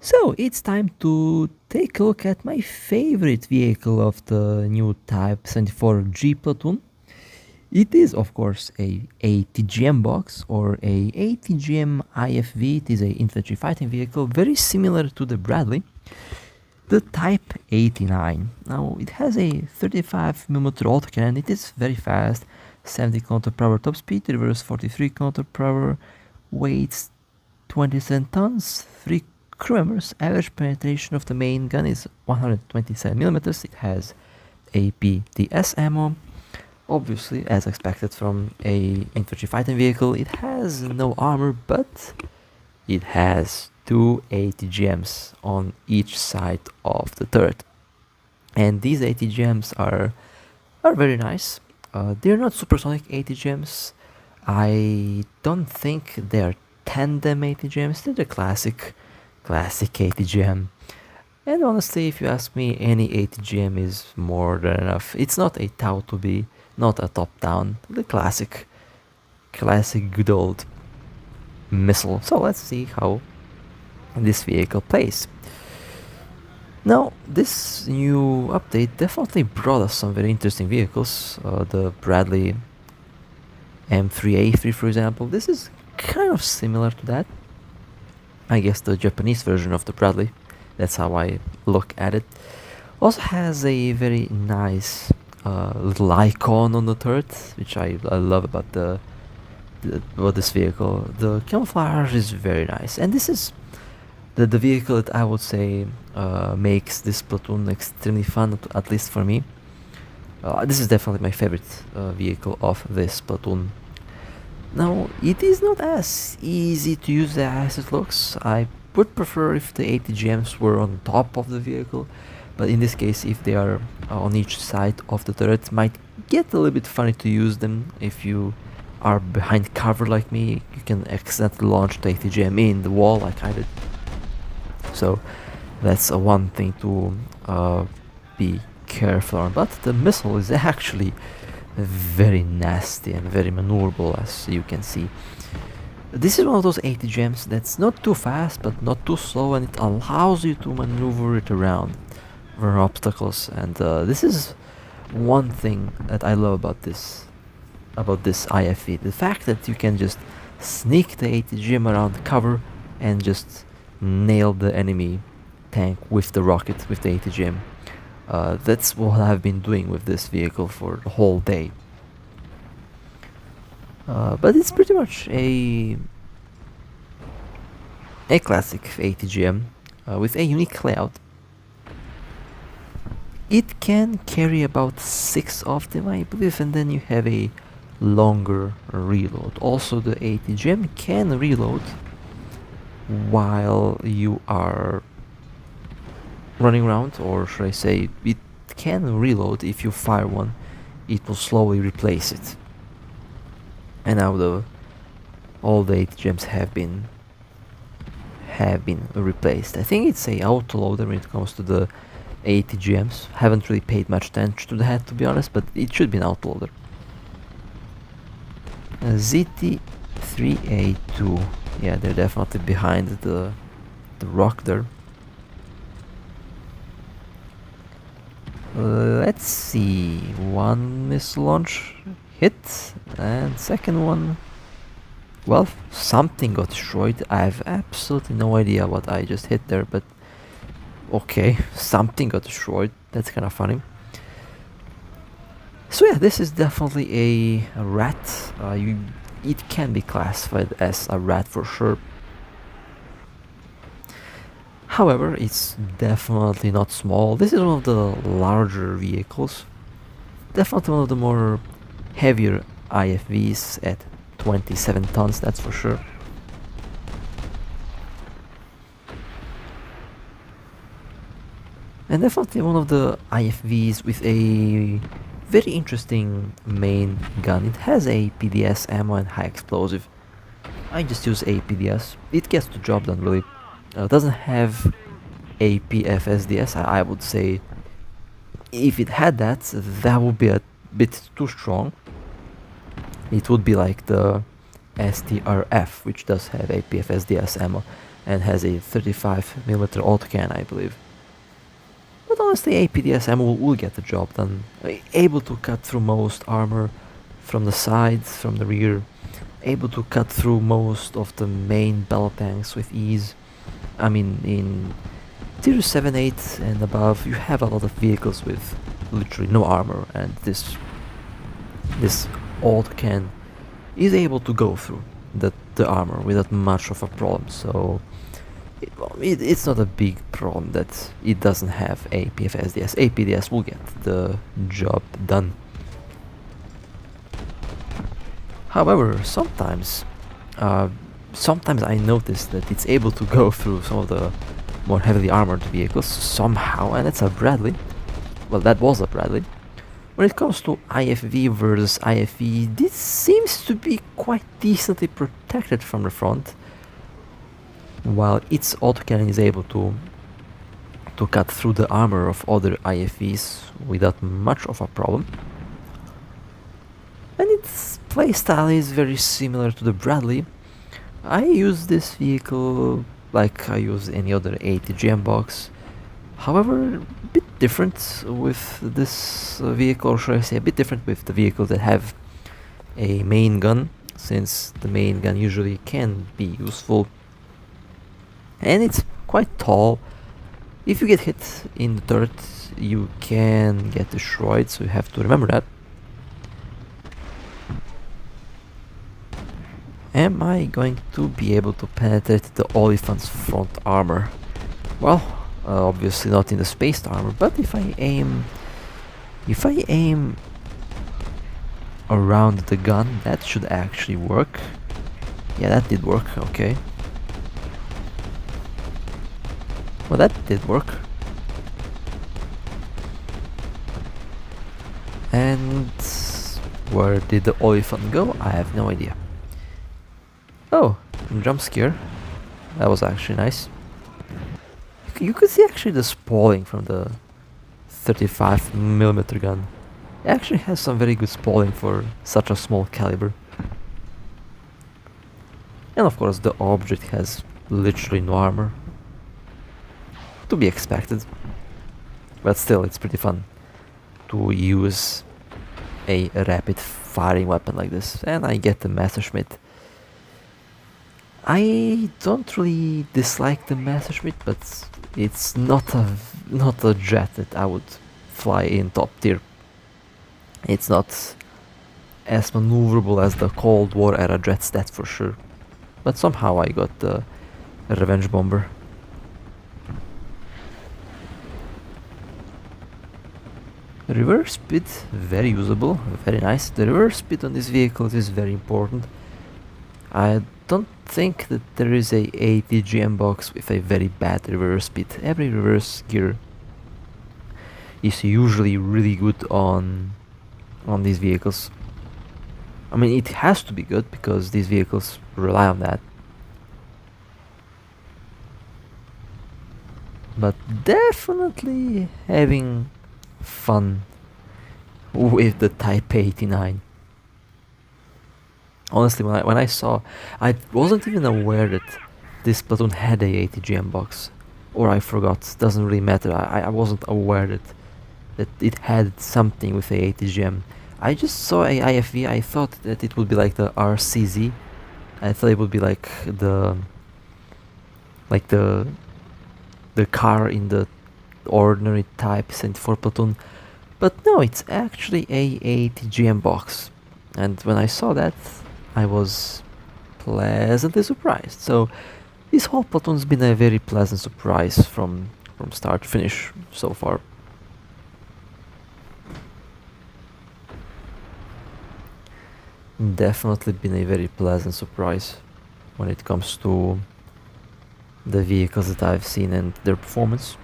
So it's time to take a look at my favorite vehicle of the new Type 74G platoon. It is of course a ATGM box or a ATGM IFV. It is a infantry fighting vehicle very similar to the Bradley, the Type 89. Now it has a 35mm autocannon. It is very fast, 70 km/h top speed, reverse 43 km/h, weighs 27 tons, 3 crew members. Average penetration of the main gun is 127mm. It has APDS ammo. Obviously, as expected from a infantry fighting vehicle, it has no armor, but it has two ATGMs on each side of the turret. And these ATGMs are very nice. They're not supersonic ATGMs. I don't think they're tandem ATGMs. They're the classic ATGM. And honestly, if you ask me, any ATGM is more than enough. It's not a Tau to be, not a top-down, the classic good old missile. So let's see how this vehicle plays. Now, this new update definitely brought us some very interesting vehicles. The Bradley M3A3, for example. This is kind of similar to that. I guess the Japanese version of the Bradley. That's how I look at it. Also has a very nice little icon on the turret, which I love about this vehicle. The camouflage is very nice, and this is the vehicle that I would say makes this platoon extremely fun, at least for me. This is definitely my favorite vehicle of this platoon. Now, it is not as easy to use as it looks. I would prefer if the ATGMs were on top of the vehicle, but in this case, if they are on each side of the turret, it might get a little bit funny to use them. If you are behind cover like me, you can accidentally launch the ATGM in the wall like I did. So that's one thing to be careful on. But the missile is actually very nasty and very maneuverable, as you can see. This is one of those ATGMs that's not too fast but not too slow, and it allows you to maneuver it around obstacles. And this is one thing that I love about this IFV, the fact that you can just sneak the ATGM around cover and just nail the enemy tank with the rocket, with the ATGM. That's what I've been doing with this vehicle for the whole day. But it's pretty much a classic ATGM with a unique layout. It can carry about 6 of them, I believe, and then you have a longer reload. Also, the ATGM can reload while you are running around, or should I say, it can reload. If you fire one, it will slowly replace it. And now all the ATGMs have been replaced. I think it's a autoloader when it comes to the ATGMs. Haven't really paid much attention to that, to be honest, but it should be an autoloader. ZT3A2. Yeah, they're definitely behind the rock there. Let's see. One missile launch hit, and second one, well, something got destroyed. I have absolutely no idea what I just hit there, but okay, something got destroyed. That's kind of funny. So yeah, this is definitely a rat. It can be classified as a rat for sure. However, it's definitely not small. This is one of the larger vehicles. Definitely one of the more heavier IFVs at 27 tons, that's for sure. And definitely one of the IFVs with a very interesting main gun. It has a PDS ammo and high explosive. I just use APDS. It gets the job done really. Doesn't have APFSDS. I would say if it had that, that would be a bit too strong. It would be like the STRF, which does have APFSDS ammo, and has a 35mm autocannon, I believe. But honestly, APDSM will get the job done. Able to cut through most armor from the sides, from the rear, able to cut through most of the main battle tanks with ease. I mean, in Tier 7, 8 and above, you have a lot of vehicles with literally no armor, and this autocannon is able to go through the armor without much of a problem. So it's not a big problem that it doesn't have a PFSDS. APDS will get the job done. However, sometimes I notice that it's able to go through some of the more heavily armored vehicles somehow, and it's a Bradley. Well, that was a Bradley. When it comes to IFV versus IFE, this seems to be quite decently protected from the front, while its autocannon is able to cut through the armor of other IFVs without much of a problem. And its playstyle is very similar to the Bradley. I use this vehicle like I use any other ATGM box. However, a bit different with this vehicle, or should I say a bit different with the vehicles that have a main gun, since the main gun usually can be useful. And it's quite tall. If you get hit in the turret, you can get destroyed, so you have to remember that. Am I going to be able to penetrate the Oliphant's front armor? Well, obviously not in the spaced armor, but if I aim around the gun, that should actually work. Yeah, that did work, okay. Well, that did work. And where did the Oliphant go? I have no idea. Oh, jump scare. That was actually nice. You could see actually the spalling from the 35mm gun. It actually has some very good spalling for such a small caliber. And of course the object has literally no armor. To be expected. But still, it's pretty fun to use a rapid firing weapon like this. And I get the Messerschmitt. I don't really dislike the Messerschmitt, but it's not a jet that I would fly in top tier. It's not as maneuverable as the Cold War era jets, that's for sure. But somehow I got the Revenge Bomber. Reverse speed, very usable, very nice. The reverse speed on this vehicle is very important. I don't think that there is a ATGM box with a very bad reverse speed. Every reverse gear is usually really good on these vehicles. I mean, it has to be good because these vehicles rely on that. But definitely having fun with the Type 89. Honestly, when I saw, I wasn't even aware that this platoon had a ATGM box, or I forgot. Doesn't really matter. I wasn't aware that it had something with a ATGM. I just saw a IFV. I thought that it would be like the RCZ. I thought it would be like the car in the ordinary Type 74 platoon, but no, it's actually a ATGM box. And when I saw that, I was pleasantly surprised. So this whole platoon's been a very pleasant surprise from start to finish so far. Definitely been a very pleasant surprise when it comes to the vehicles that I've seen and their performance.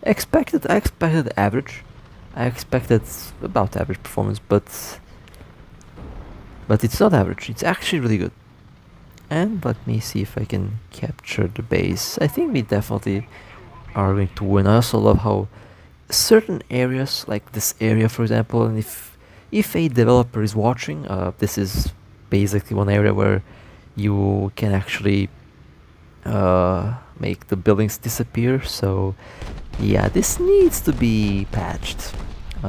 I expected average. I expected about average performance, but it's not average. It's actually really good. And let me see if I can capture the base. I think we definitely are going to win. I also love how certain areas, like this area for example, and if a developer is watching, this is basically one area where you can actually make the buildings disappear. So yeah, this needs to be patched.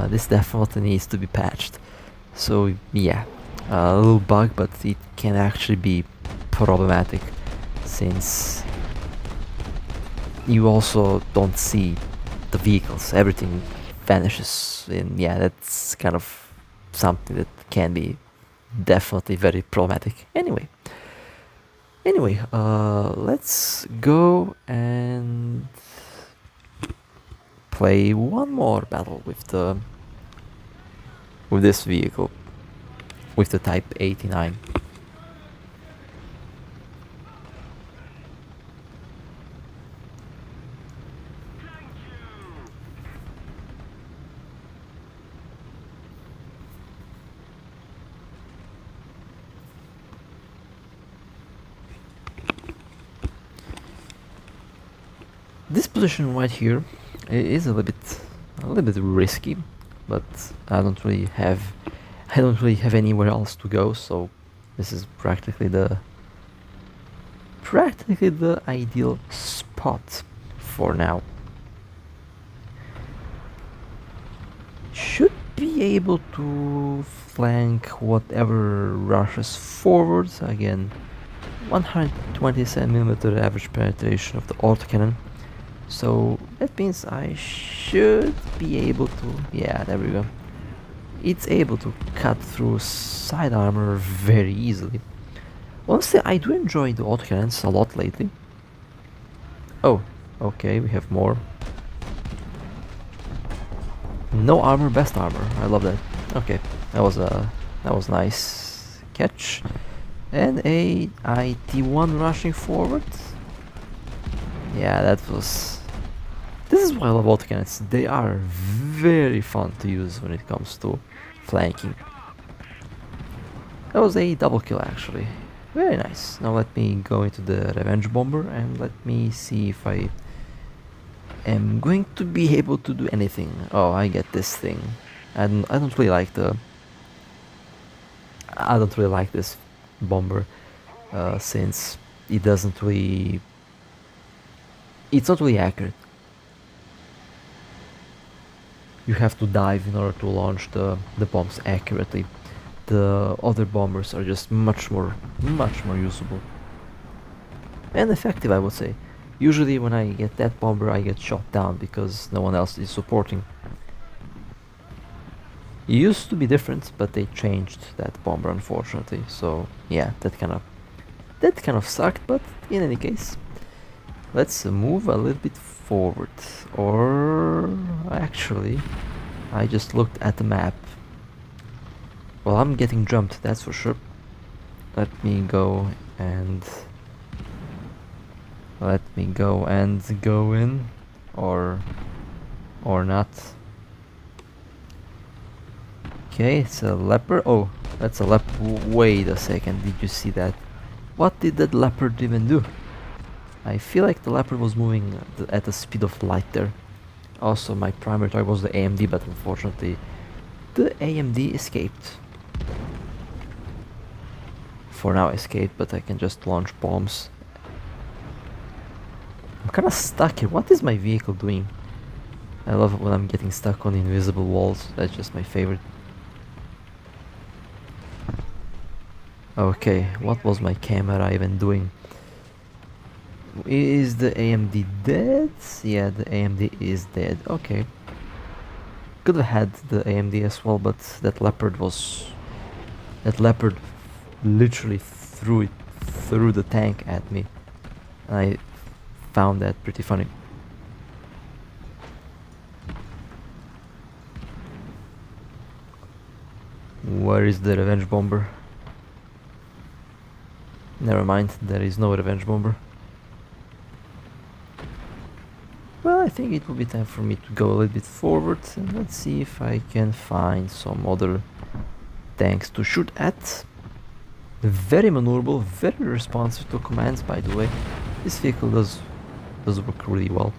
This definitely needs to be patched. So yeah, a little bug, but it can actually be problematic since you also don't see the vehicles. Everything vanishes, and yeah, that's kind of something that can be definitely very problematic. Anyway, let's go and play one more battle with this vehicle, with the Type 89. This position right here is a little bit risky, but I don't really have anywhere else to go, so this is practically the ideal spot for now. Should be able to flank whatever rushes forward. Again, 127mm average penetration of the autocannon. So that means I should be able to, yeah, there we go. It's able to cut through side armor very easily. Honestly, I do enjoy the autocannons a lot lately. Oh, okay, we have more. No armor, best armor. I love that. Okay, that was nice catch. And a IT1 rushing forward. Yeah, that was. This is why I love autocannons. They are very fun to use when it comes to flanking. That was a double kill actually. Very nice. Now let me go into the revenge bomber and let me see if I am going to be able to do anything. Oh, I get this thing. I don't really like this bomber since it doesn't really. It's not really accurate. You have to dive in order to launch the bombs accurately. The other bombers are just much more usable and effective, I would say. Usually when I get that bomber I get shot down because no one else is supporting. It used to be different, but they changed that bomber unfortunately, so yeah, that kind of sucked, but in any case, let's move a little bit forward. Or actually, I just looked at the map. Well, I'm getting jumped, that's for sure. Let me go and go in, or not. Okay, it's a leopard. Oh, that's a leopard. Wait a second, did you see that? What did that leopard even do? I feel like the leopard was moving at the speed of light there. Also, my primary target was the AMD, but unfortunately, the AMD escaped. For now escaped, but I can just launch bombs. I'm kinda stuck here. What is my vehicle doing? I love it when I'm getting stuck on the invisible walls. That's just my favorite. Okay, what was my camera even doing? Is the AMD dead? Yeah, the AMD is dead. Okay. Could have had the AMD as well, but that leopard literally threw it through the tank at me. I found that pretty funny. Where is the revenge bomber? Never mind, there is no revenge bomber. Well, I think it will be time for me to go a little bit forward and let's see if I can find some other tanks to shoot at. Very maneuverable, very responsive to commands, by the way. This vehicle does work really well.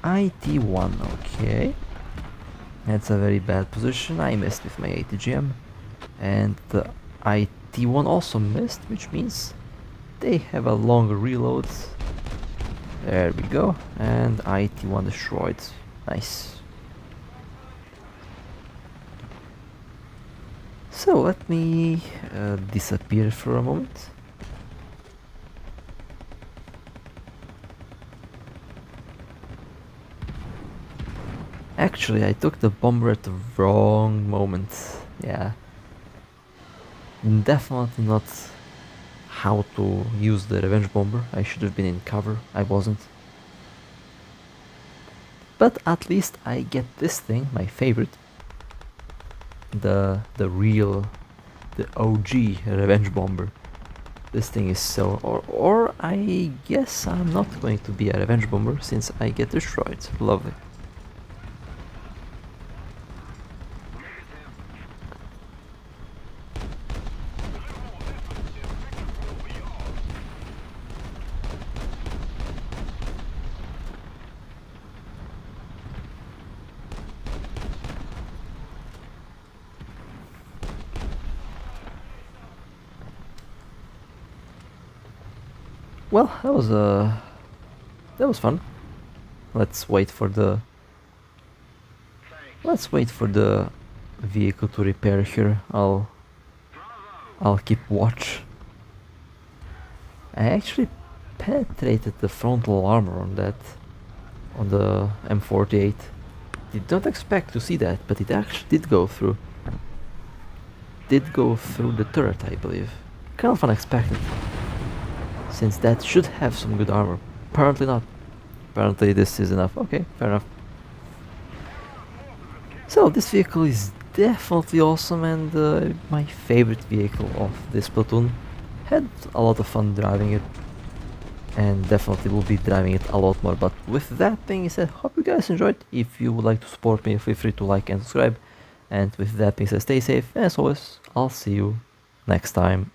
IT1, okay. That's a very bad position. I missed with my ATGM. And the IT1 also missed, which means they have a longer reload. There we go, and IT-1 destroyed. Nice. So let me disappear for a moment. Actually, I took the bomber at the wrong moment. Yeah. Definitely not how to use the revenge bomber. I should have been in cover. I wasn't. But at least I get this thing, my favorite. The real, the OG revenge bomber. This thing is so... Or I guess I'm not going to be a revenge bomber since I get destroyed. Lovely. Well, that was fun. Let's wait for the vehicle to repair here. I'll keep watch. I actually penetrated the frontal armor on that, on the M48. Did not expect to see that, but it actually did go through. Did go through the turret, I believe. Kind of unexpected, since that should have some good armor. Apparently not. Apparently this is enough. Okay, fair enough. So this vehicle is definitely awesome and my favorite vehicle of this platoon. Had a lot of fun driving it and definitely will be driving it a lot more. But with that being said, hope you guys enjoyed. If you would like to support me, feel free to like and subscribe. And with that being said, stay safe, and as always, I'll see you next time.